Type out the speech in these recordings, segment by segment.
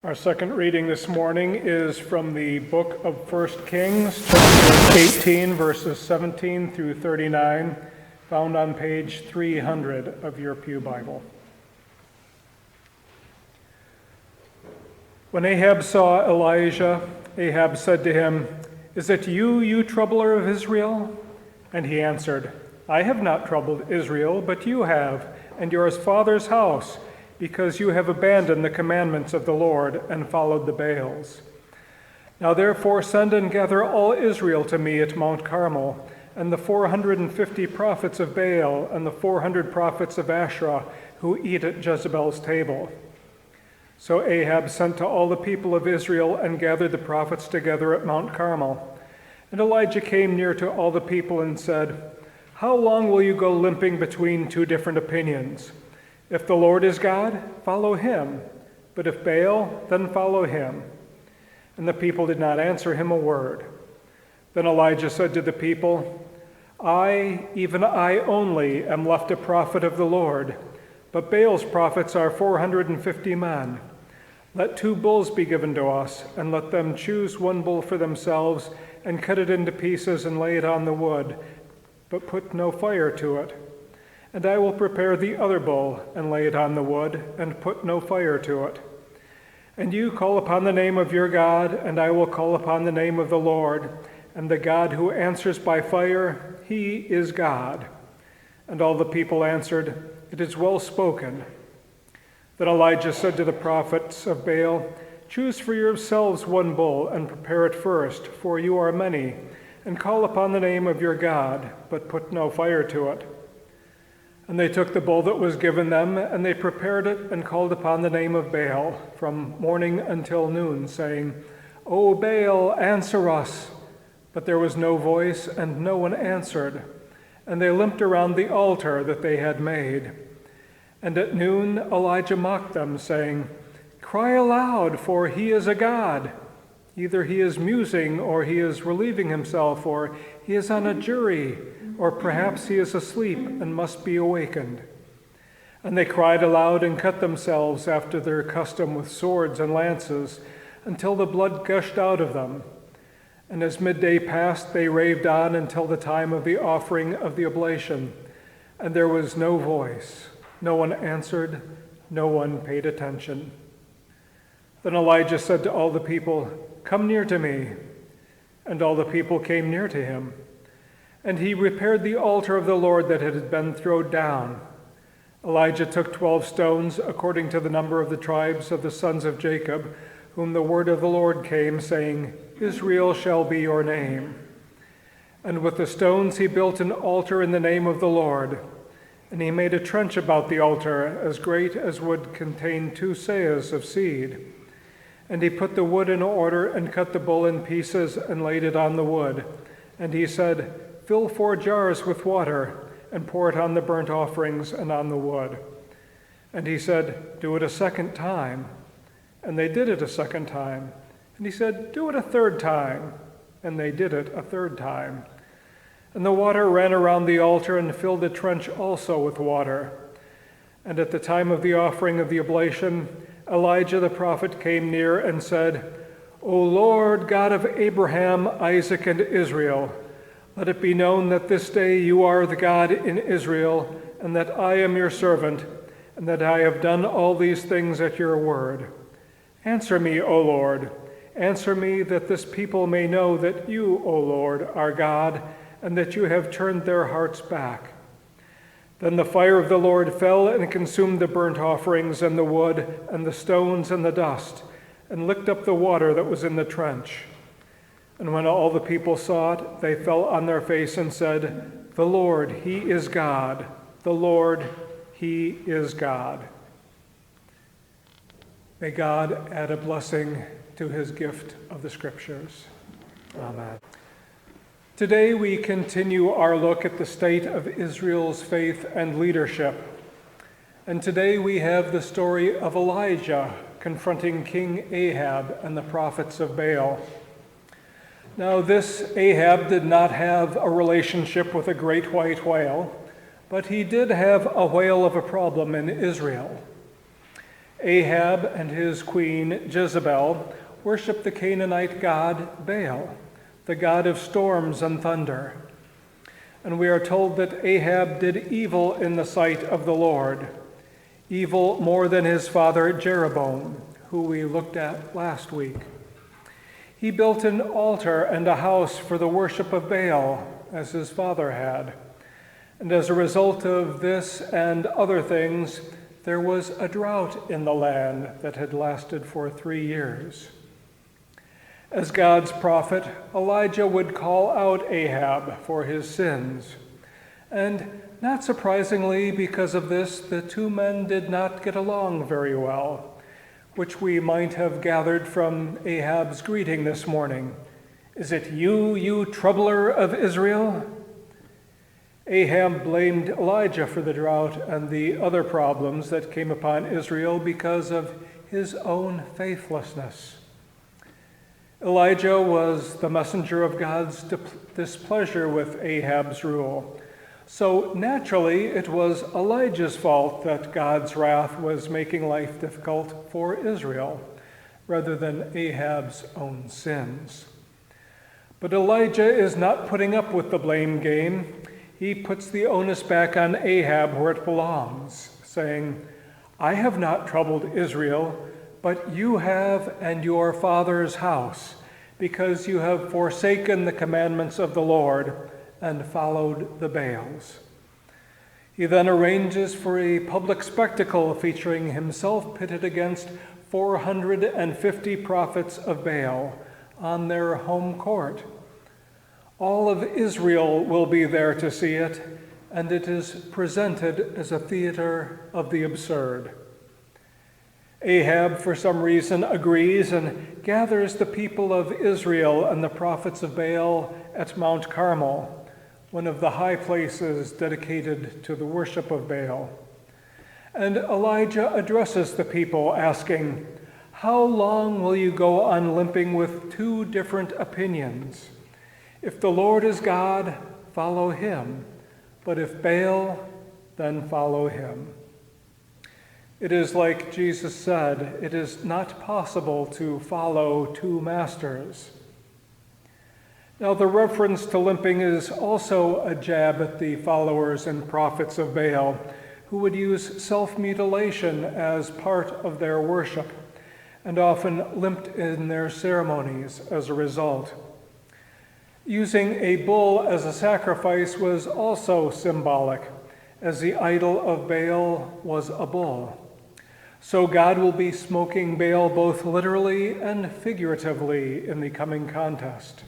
Our second reading this morning is from the book of 1 Kings, chapter 18, verses 17 through 39, found on page 300 of your Pew Bible. When Ahab saw Elijah, Ahab said to him, "Is it you, you troubler of Israel?" And he answered, "I have not troubled Israel, but you have, and your father's house, because you have abandoned the commandments of the Lord and followed the Baals. Now therefore send and gather all Israel to me at Mount Carmel, and the 450 prophets of Baal and the 400 prophets of Asherah who eat at Jezebel's table." So Ahab sent to all the people of Israel and gathered the prophets together at Mount Carmel. And Elijah came near to all the people and said, "How long will you go limping between two different opinions? If the Lord is God, follow him. But if Baal, then follow him." And the people did not answer him a word. Then Elijah said to the people, "I, even I only, am left a prophet of the Lord, but Baal's prophets are 450 men. Let 2 bulls be given to us, and let them choose 1 bull for themselves, and cut it into pieces and lay it on the wood, but put no fire to it. And I will prepare the other bull, and lay it on the wood, and put no fire to it. And you call upon the name of your God, and I will call upon the name of the Lord, and the God who answers by fire, he is God." And all the people answered, "It is well spoken." Then Elijah said to the prophets of Baal, "Choose for yourselves 1 bull, and prepare it first, for you are many, and call upon the name of your God, but put no fire to it." And they took the bull that was given them, and they prepared it and called upon the name of Baal from morning until noon, saying, "O Baal, answer us." But there was no voice, and no one answered. And they limped around the altar that they had made. And at noon Elijah mocked them, saying, "Cry aloud, for he is a god. Either he is musing, or he is relieving himself, or he is on a jury, or perhaps he is asleep and must be awakened." And they cried aloud and cut themselves after their custom with swords and lances, until the blood gushed out of them. And as midday passed, they raved on until the time of the offering of the oblation. And there was no voice, no one answered, no one paid attention. Then Elijah said to all the people, "Come near to me." And all the people came near to him. And he repaired the altar of the Lord that had been thrown down. Elijah took 12 stones, according to the number of the tribes of the sons of Jacob, whom the word of the Lord came, saying, "Israel shall be your name." And with the stones he built an altar in the name of the Lord. And he made a trench about the altar as great as would contain 2 seahs of seed. And he put the wood in order and cut the bull in pieces and laid it on the wood. And he said, "Fill 4 jars with water and pour it on the burnt offerings and on the wood." And he said, "Do it a second time." And they did it a second time. And he said, "Do it a third time." And they did it a third time. And the water ran around the altar and filled the trench also with water. And at the time of the offering of the oblation, Elijah the prophet came near and said, "O Lord, God of Abraham, Isaac, and Israel, let it be known that this day you are the God in Israel, and that I am your servant, and that I have done all these things at your word. Answer me, O Lord, answer me, that this people may know that you, O Lord, are God, and that you have turned their hearts back." Then the fire of the Lord fell and consumed the burnt offerings and the wood and the stones and the dust, and licked up the water that was in the trench. And when all the people saw it, they fell on their face and said, "The Lord, he is God. The Lord, he is God." May God add a blessing to his gift of the Scriptures. Amen. Today we continue our look at the state of Israel's faith and leadership. And today we have the story of Elijah confronting King Ahab and the prophets of Baal. Now this Ahab did not have a relationship with a great white whale, but he did have a whale of a problem in Israel. Ahab and his queen Jezebel worshiped the Canaanite god Baal, the god of storms and thunder. And we are told that Ahab did evil in the sight of the Lord, evil more than his father Jeroboam, who we looked at last week. He built an altar and a house for the worship of Baal, as his father had. And as a result of this and other things, there was a drought in the land that had lasted for 3 years. As God's prophet, Elijah would call out Ahab for his sins. And not surprisingly, because of this, the two men did not get along very well, which we might have gathered from Ahab's greeting this morning. "Is it you, you troubler of Israel?" Ahab blamed Elijah for the drought and the other problems that came upon Israel because of his own faithlessness. Elijah was the messenger of God's displeasure with Ahab's rule. So naturally, it was Elijah's fault that God's wrath was making life difficult for Israel, rather than Ahab's own sins. But Elijah is not putting up with the blame game. He puts the onus back on Ahab where it belongs, saying, "I have not troubled Israel, but you have and your father's house, because you have forsaken the commandments of the Lord and followed the Baals." He then arranges for a public spectacle featuring himself pitted against 450 prophets of Baal on their home court. All of Israel will be there to see it, and it is presented as a theater of the absurd. Ahab, for some reason, agrees and gathers the people of Israel and the prophets of Baal at Mount Carmel, one of the high places dedicated to the worship of Baal. And Elijah addresses the people, asking, "How long will you go on limping with two different opinions? If the Lord is God, follow him, but if Baal, then follow him." It is like Jesus said, it is not possible to follow two masters. Now, the reference to limping is also a jab at the followers and prophets of Baal, who would use self-mutilation as part of their worship, and often limped in their ceremonies as a result. Using a bull as a sacrifice was also symbolic, as the idol of Baal was a bull. So God will be smoking Baal both literally and figuratively in the coming contest.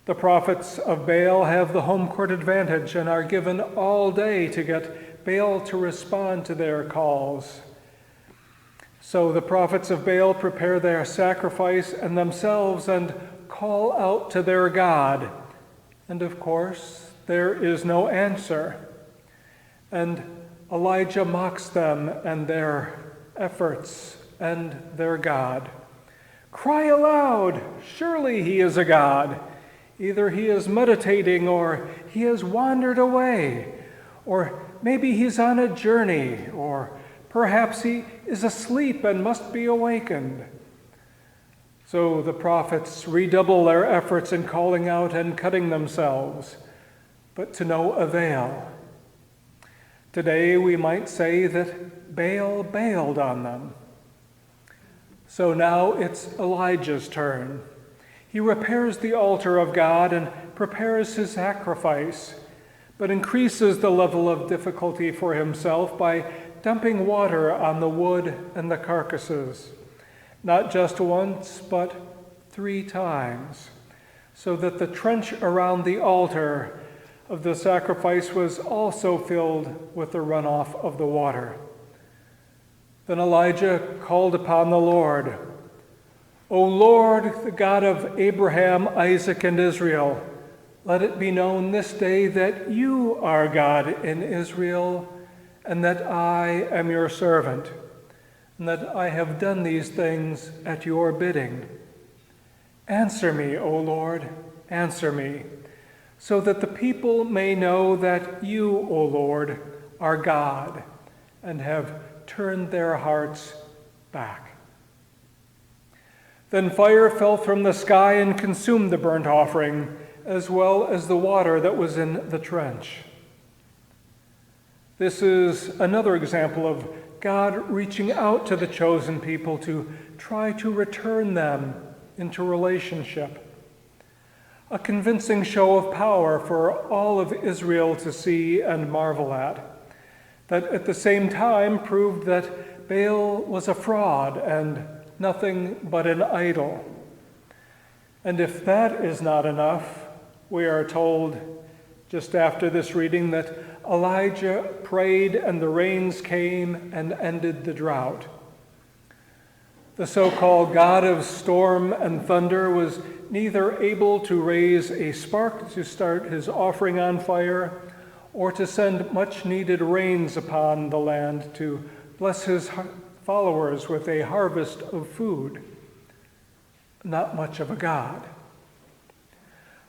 The prophets of Baal have the home court advantage and are given all day to get Baal to respond to their calls. So the prophets of Baal prepare their sacrifice and themselves and call out to their God. And of course, there is no answer. And Elijah mocks them and their efforts and their God. "Cry aloud, surely he is a God. Either he is meditating or he has wandered away, or maybe he's on a journey, or perhaps he is asleep and must be awakened." So the prophets redouble their efforts in calling out and cutting themselves, but to no avail. Today we might say that Baal bailed on them. So now it's Elijah's turn. He repairs the altar of God and prepares his sacrifice, but increases the level of difficulty for himself by dumping water on the wood and the carcasses, not just once, but 3 times, so that the trench around the altar of the sacrifice was also filled with the runoff of the water. Then Elijah called upon the Lord. "O Lord, the God of Abraham, Isaac, and Israel, let it be known this day that you are God in Israel, and that I am your servant, and that I have done these things at your bidding. Answer me, O Lord, answer me, so that the people may know that you, O Lord, are God, and have turned their hearts back. Then fire fell from the sky and consumed the burnt offering, as well as the water that was in the trench. This is another example of God reaching out to the chosen people to try to return them into relationship. A convincing show of power for all of Israel to see and marvel at, that at the same time proved that Baal was a fraud and nothing but an idol. And if that is not enough, we are told just after this reading that Elijah prayed and the rains came and ended the drought. The so-called God of storm and thunder was neither able to raise a spark to start his offering on fire or to send much-needed rains upon the land to bless his followers with a harvest of food. Not much of a God.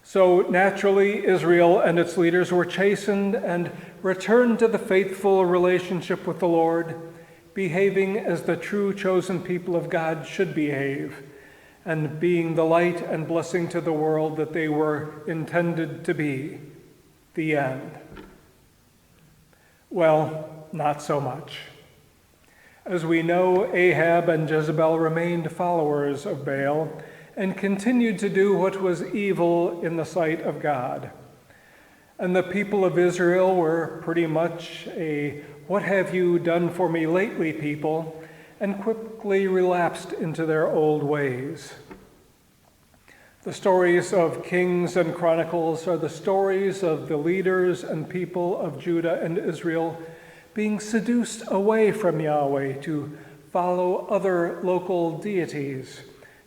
So naturally, Israel and its leaders were chastened and returned to the faithful relationship with the Lord, behaving as the true chosen people of God should behave, and being the light and blessing to the world that they were intended to be. The end. Well, not so much. As we know, Ahab and Jezebel remained followers of Baal and continued to do what was evil in the sight of God. And the people of Israel were pretty much a "what have you done for me lately" people, and quickly relapsed into their old ways. The stories of Kings and Chronicles are the stories of the leaders and people of Judah and Israel being seduced away from Yahweh to follow other local deities,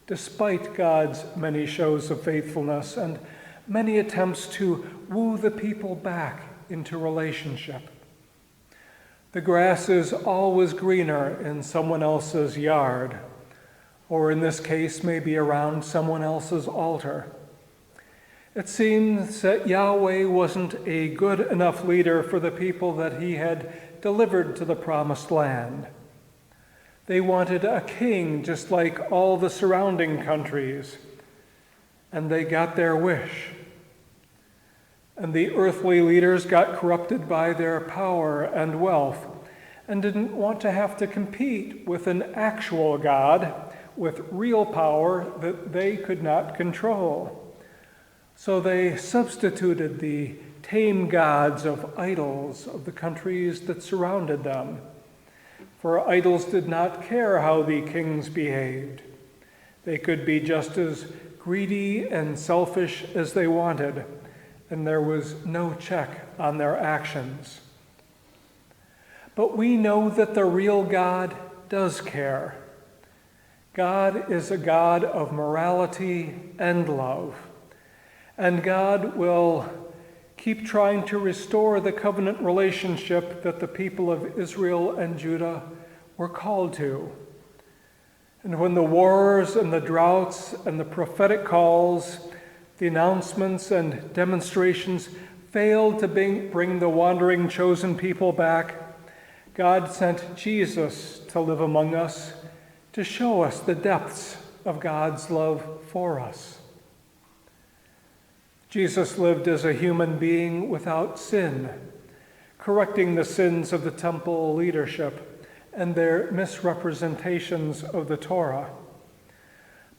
despite God's many shows of faithfulness and many attempts to woo the people back into relationship. The grass is always greener in someone else's yard, or in this case, maybe around someone else's altar. It seems that Yahweh wasn't a good enough leader for the people that he had delivered to the promised land. They wanted a king just like all the surrounding countries, and they got their wish. And the earthly leaders got corrupted by their power and wealth and didn't want to have to compete with an actual God with real power that they could not control. So they substituted the tame gods of idols of the countries that surrounded them. For idols did not care how the kings behaved. They could be just as greedy and selfish as they wanted, and there was no check on their actions. But we know that the real God does care. God is a God of morality and love, and God will keep trying to restore the covenant relationship that the people of Israel and Judah were called to. And when the wars and the droughts and the prophetic calls, the announcements and demonstrations failed to bring the wandering chosen people back, God sent Jesus to live among us to show us the depths of God's love for us. Jesus lived as a human being without sin, correcting the sins of the temple leadership and their misrepresentations of the Torah.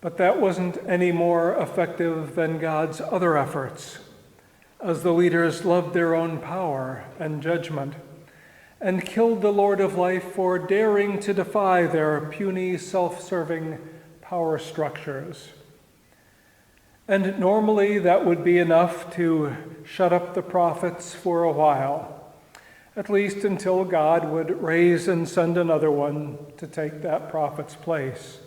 But that wasn't any more effective than God's other efforts, as the leaders loved their own power and judgment and killed the Lord of life for daring to defy their puny, self-serving power structures. And normally that would be enough to shut up the prophets for a while, at least until God would raise and send another one to take that prophet's place.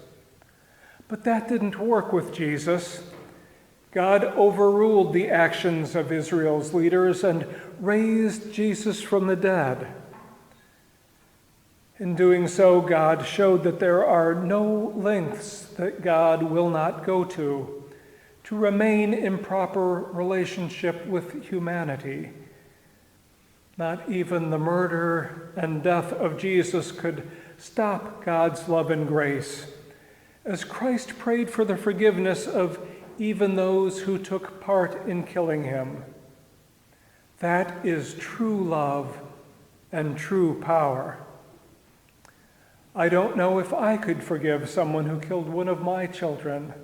But that didn't work with Jesus. God overruled the actions of Israel's leaders and raised Jesus from the dead. In doing so, God showed that there are no lengths that God will not go to remain in proper relationship with humanity. Not even the murder and death of Jesus could stop God's love and grace, as Christ prayed for the forgiveness of even those who took part in killing him. That is true love and true power. I don't know if I could forgive someone who killed one of my children,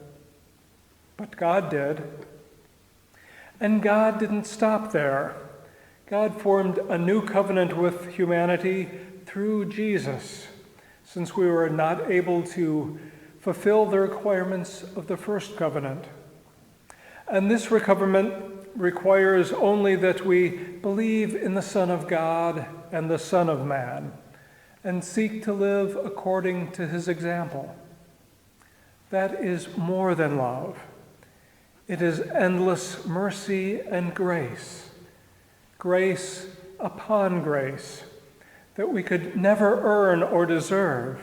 but God did. And God didn't stop there. God formed a new covenant with humanity through Jesus, since we were not able to fulfill the requirements of the first covenant. And this covenant requires only that we believe in the Son of God and the Son of Man, and seek to live according to his example. That is more than love. It is endless mercy and grace, grace upon grace, that we could never earn or deserve.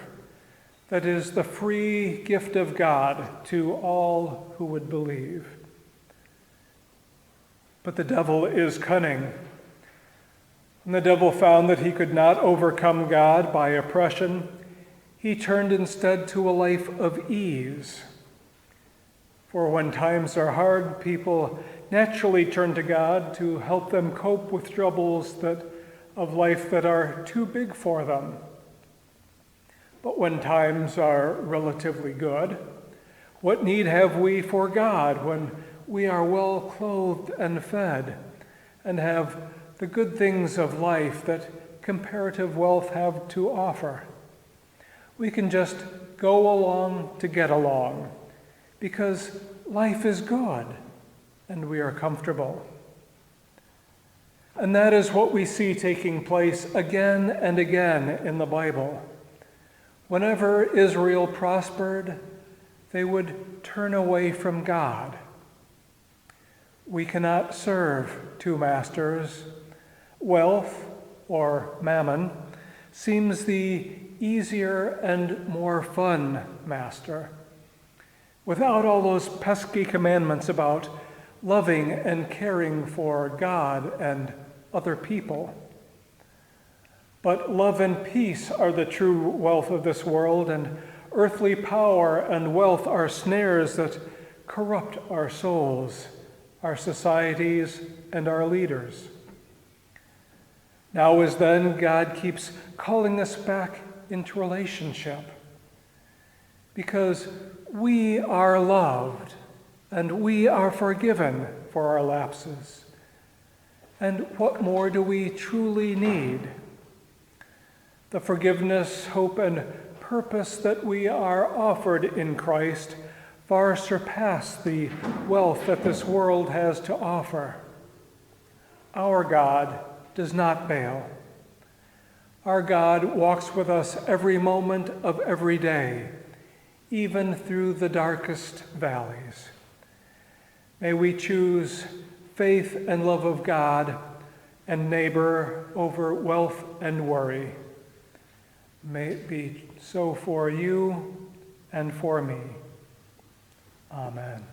That is the free gift of God to all who would believe. But the devil is cunning. When the devil found that he could not overcome God by oppression, he turned instead to a life of ease. For when times are hard, people naturally turn to God to help them cope with troubles of life that are too big for them. But when times are relatively good, what need have we for God when we are well clothed and fed and have the good things of life that comparative wealth have to offer? We can just go along to get along because life is good and we are comfortable. And that is what we see taking place again and again in the Bible. Whenever Israel prospered, they would turn away from God. We cannot serve two masters. Wealth, or mammon, seems the easier and more fun master, without all those pesky commandments about loving and caring for God and other people. But love and peace are the true wealth of this world, and earthly power and wealth are snares that corrupt our souls, our societies, and our leaders. Now as then, God keeps calling us back into relationship because we are loved and we are forgiven for our lapses. And what more do we truly need? The forgiveness, hope, and purpose that we are offered in Christ far surpass the wealth that this world has to offer. Our God does not fail. Our God walks with us every moment of every day, even through the darkest valleys. May we choose faith and love of God and neighbor over wealth and worry. May it be so for you and for me. Amen.